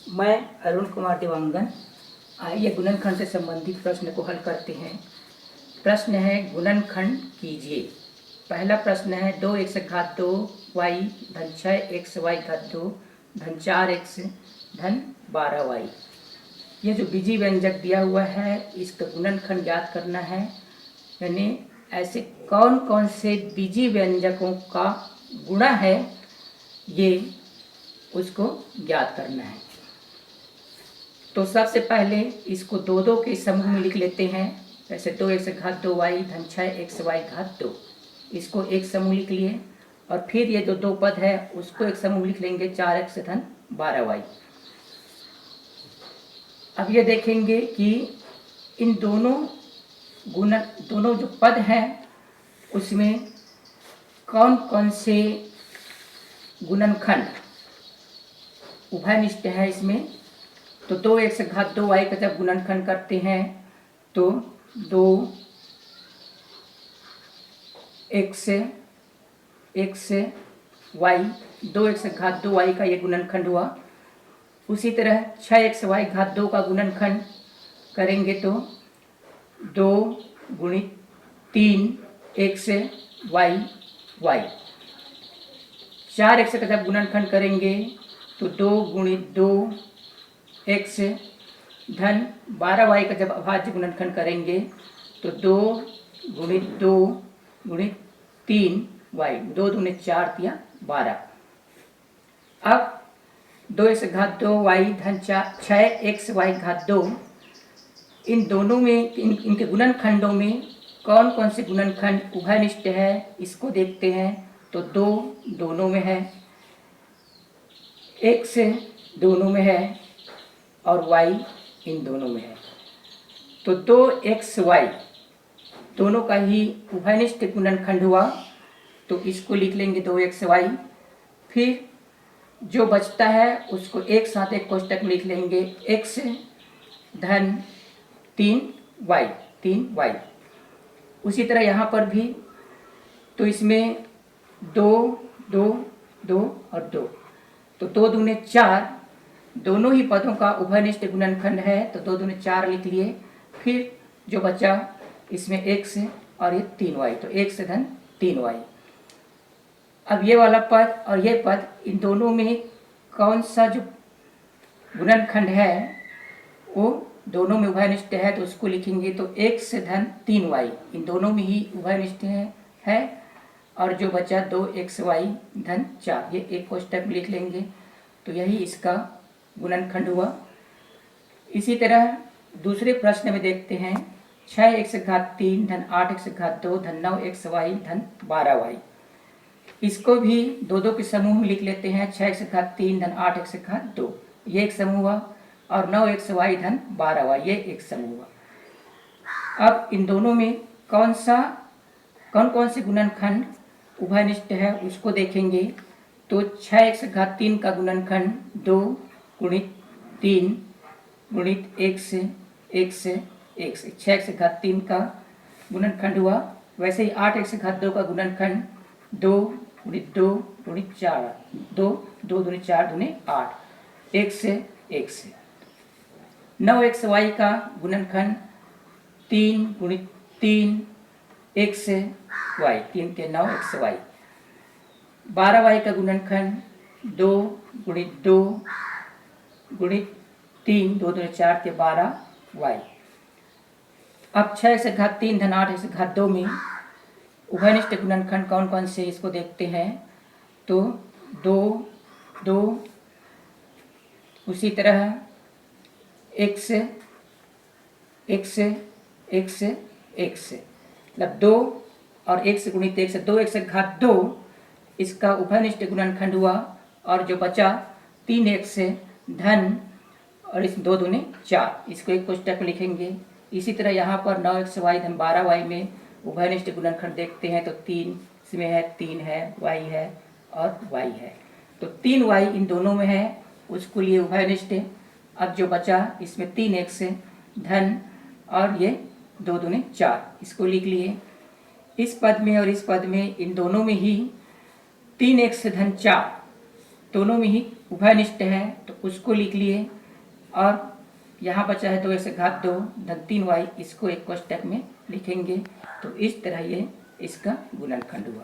मैं अरुण कुमार देवांगन। आइए गुणनखंड से संबंधित प्रश्न को हल करते हैं। प्रश्न है गुणनखंड कीजिए। पहला प्रश्न है 2x घात 2 y धन 6x y घात 2 धन 4x धन 12y। ये जो बीजी व्यंजक दिया हुआ है इसका गुणनखंड ज्ञात करना है। यानी ऐसे कौन कौन से बीजी व्यंजकों का गुणा है ये उसको ज्ञात करना है। तो सबसे पहले इसको दो दो के समूह में लिख लेते हैं। जैसे 2x घात 2y धन 6xy घात 2, इसको एक समूह लिख लिए। और फिर ये जो दो पद है उसको एक समूह लिख लेंगे 4x धन 12y। अब ये देखेंगे कि इन दोनों जो पद हैं उसमें कौन कौन से गुणनखंड उभयनिष्ठ है इसमें। तो 2x घात 2y का जब गुणनखंड करते हैं तो 2x y 2x घात 2y का ये गुणनखंड हुआ। उसी तरह 6xy घात 2 का गुणनखंड करेंगे तो 2 गुणित 3xy y। 4x का जब गुणनखंड करेंगे तो 2 गुणित 2x धन 12y का जब अभाज्य गुणनखंड करेंगे तो 2 गुणित 2 गुणित 3y। 2 दूने 4 दिया 12। अब 2x घात 2y धन 6xy घात 2, इन दोनों में इनके गुणनखंडों में कौन कौन से गुणनखंड उभयनिष्ठ है इसको देखते हैं। तो 2 दोनों में है, x दोनों में है और y इन दोनों में है। तो 2xy दोनों का ही उभयनिष्ठ गुणनखंड हुआ तो इसको लिख लेंगे 2xy। फिर जो बचता है उसको एक साथ एक कोष्टक में लिख लेंगे x धन 3y। उसी तरह यहाँ पर भी तो इसमें 2 2 2 और 2, तो 2 दूने 4 दोनों ही पदों का उभयनिष्ठ गुणनखंड है तो 2 दूने 4 लिख लिए। फिर जो बचा इसमें x और ये 3y, तो x धन 3y। अब ये वाला पद और ये पद इन दोनों में कौन सा जो गुणनखंड है वो दोनों में उभयनिष्ठ है तो उसको लिखेंगे तो x धन 3y इन दोनों में ही उभयनिष्ठ है। और जो बचा 2xy धन 4 ये एक कोष्टक में लिख लेंगे तो यही इसका गुणनखंड हुआ। इसी तरह दूसरे प्रश्न में देखते हैं 6x घात 3 धन 8x घात 2 धन 9xy धन 12y। इसको भी दो दो के समूह में लिख लेते हैं। 6x घात 3 धन 8x घात 2 ये एक समूह हुआ और 9xy धन 12y ये एक समूह हुआ। अब इन दोनों में कौन कौन से गुणनखंड उभयनिष्ठ है उसको देखेंगे। तो 6x घात 3 का गुणनखंड 2 गुणित 3 गुणित x 6x घात 3 का गुणनखंड हुआ। वैसे ही 8x घात 2 का गुणनखंड 2 गुणित 2 गुणित 4 2 दूने 4 दूने 8 x 9xy का गुणनखंड 3 गुणित 3 xy 3 के 9xy। 12y का गुणनखंड 2 गुणित 2 गुणित 3 2 दूने 4 के 12y। अब 6x घात 3 धन 8x घात 2 में उभयनिष्ठ गुणनखंड कौन कौन से इसको देखते हैं। तो 2 2 उसी तरह x मतलब 2 और x गुणित 1 2x घात 2 इसका उभयनिष्ठ गुणनखंड हुआ। और जो बचा 3x धन और इस 2 दूने 4 इसको एक कोष्टक में लिखेंगे। इसी तरह यहाँ पर 9xy धन 12y में उभयनिष्ठ गुणनखंड देखते हैं तो 3 इसमें है 3 है y है और y है, तो 3y इन दोनों में है उसको लिए उभयनिष्ठ। अब जो बचा इसमें 3x धन और ये 2 दूने 4 इसको लिख लिए। इस पद में और इस पद में इन दोनों में ही 3x धन 4 दोनों में ही उभयनिष्ठ है तो उसको लिख लिए। और यहाँ बचा है 2x घात 2 धन 3y, इसको एक कोष्टक में लिखेंगे। तो इस तरह ये इसका गुणनखंड हुआ।